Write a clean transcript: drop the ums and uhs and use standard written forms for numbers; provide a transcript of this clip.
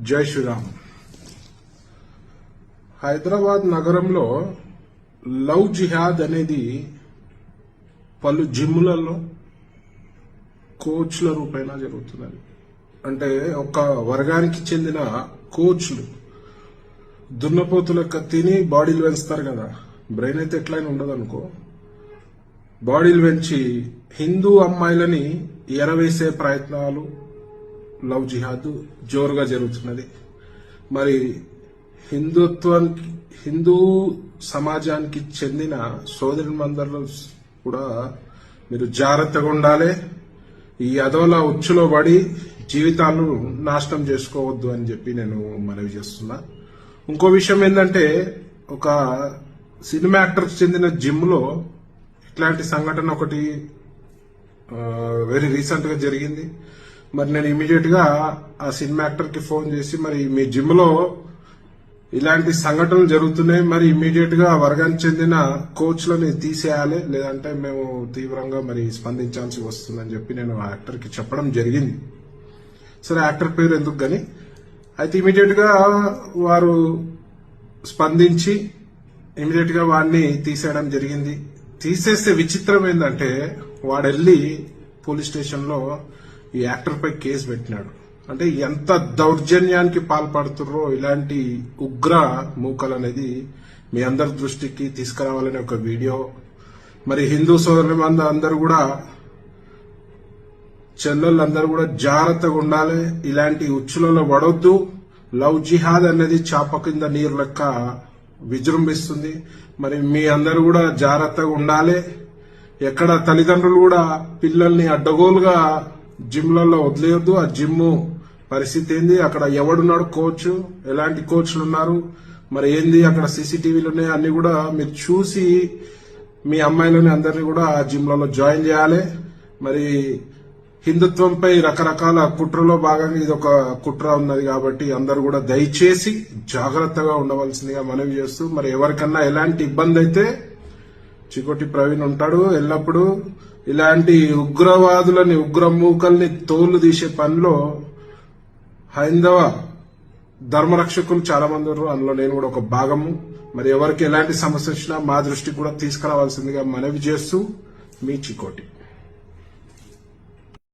జై శ్రీరామ్. హైదరాబాద్ నగరంలో లవ్ జిహాద్ అనేది పలు జిమ్లలో కోచ్ల రూపేణా జరుగుతున్నది. అంటే ఒక వర్గానికి చెందిన కోచ్లు దున్నపోతులక్క తిని బాడీలు పెంచుతారు కదా, బ్రెయిన్ అయితే ఎట్లయినా ఉండదు అనుకో, బాడీలు పెంచి హిందూ అమ్మాయిలని ఎరవేసే ప్రయత్నాలు లవ్ జిహాద్ జోరుగా జరుగుతున్నది. మరి హిందూ సమాజానికి చెందిన సోదరులందరూ కూడా మీరు జాగ్రత్తగా ఉండాలి. ఈ అదోల ఉచ్చులో పడి జీవితాలు నాశనం చేసుకోవద్దు అని చెప్పి నేను మనవి చేస్తున్నా. ఇంకో విషయం ఏంటంటే, ఒక సినిమా యాక్టర్కి చెందిన జిమ్ లో ఇట్లాంటి సంఘటన ఒకటి వెరీ రీసెంట్ గా జరిగింది. మరి నేను ఇమీడియట్ గా ఆ సినిమా యాక్టర్ కి ఫోన్ చేసి, మరి మీ జిమ్ లో ఇలాంటి సంఘటనలు జరుగుతున్నాయి, మరి ఇమీడియట్ గా వర్గానికి చెందిన కోచ్లని తీసేయాలి, లేదంటే మేము తీవ్రంగా మరి స్పందించాల్సి వస్తుందని చెప్పి నేను ఆ యాక్టర్ కి చెప్పడం జరిగింది. సరే, యాక్టర్ పేరు ఎందుకు గాని, అయితే ఇమీడియట్ గా వారు స్పందించి ఇమీడియట్ గా వాడిని తీసేయడం జరిగింది. తీసేస్తే విచిత్రం ఏంటంటే, వాడెళ్ళి పోలీస్ స్టేషన్ లో ఈ యాక్టర్ పై కేసు పెట్టినాడు. అంటే ఎంత దౌర్జన్యానికి పాల్పడుతుర్రో ఇలాంటి ఉగ్ర మూకలు అనేది మీ అందరి దృష్టికి తీసుకురావాలనే ఒక వీడియో. మరి హిందూ సోదరులు అందరూ కూడా, చెల్లెళ్ళందరూ కూడా జాగ్రత్తగా ఉండాలి. ఇలాంటి ఉచ్చులలో పడొద్దు. లవ్ జిహాద్ అనేది చాప కింద నీరు లెక్క విజృంభిస్తుంది. మరి మీ అందరూ కూడా జాగ్రత్తగా ఉండాలి. ఎక్కడ తల్లిదండ్రులు కూడా పిల్లల్ని అడ్డగోలుగా జిమ్లలో వదిలేయొద్దు. ఆ జిమ్ పరిస్థితి ఏంది, అక్కడ ఎవడున్నాడు కోచ్, ఎలాంటి కోచ్లు ఉన్నారు, మరి ఏంది అక్కడ సీసీటీవీలు ఉన్నాయి, అన్ని కూడా మీరు చూసి మీ అమ్మాయిలని అందరినీ కూడా ఆ జిమ్లలో జాయిన్ చేయాలి. మరి హిందుత్వంపై రకరకాల కుట్రలో భాగంగా ఇది ఒక కుట్ర ఉన్నది కాబట్టి అందరూ కూడా దయచేసి జాగ్రత్తగా ఉండవలసిందిగా మనవి చేస్తూ, మరి ఎవరికన్నా ఎలాంటి ఇబ్బంది అయితే చికోటి ప్రవీణ్ ఉంటాడు. ఎల్లప్పుడూ ఇలాంటి ఉగ్రవాదులని, ఉగ్రమూకల్ని తోలు తీసే పనిలో హైందవ ధర్మరక్షకులు చాలా మంది ఉన్నారు, అందులో నేను కూడా ఒక భాగము. మరి ఎవరికి ఎలాంటి సమస్య వచ్చినా మా దృష్టికి కూడా తీసుకురావాల్సిందిగా మనవి చేస్తూ, మీ చికోటి.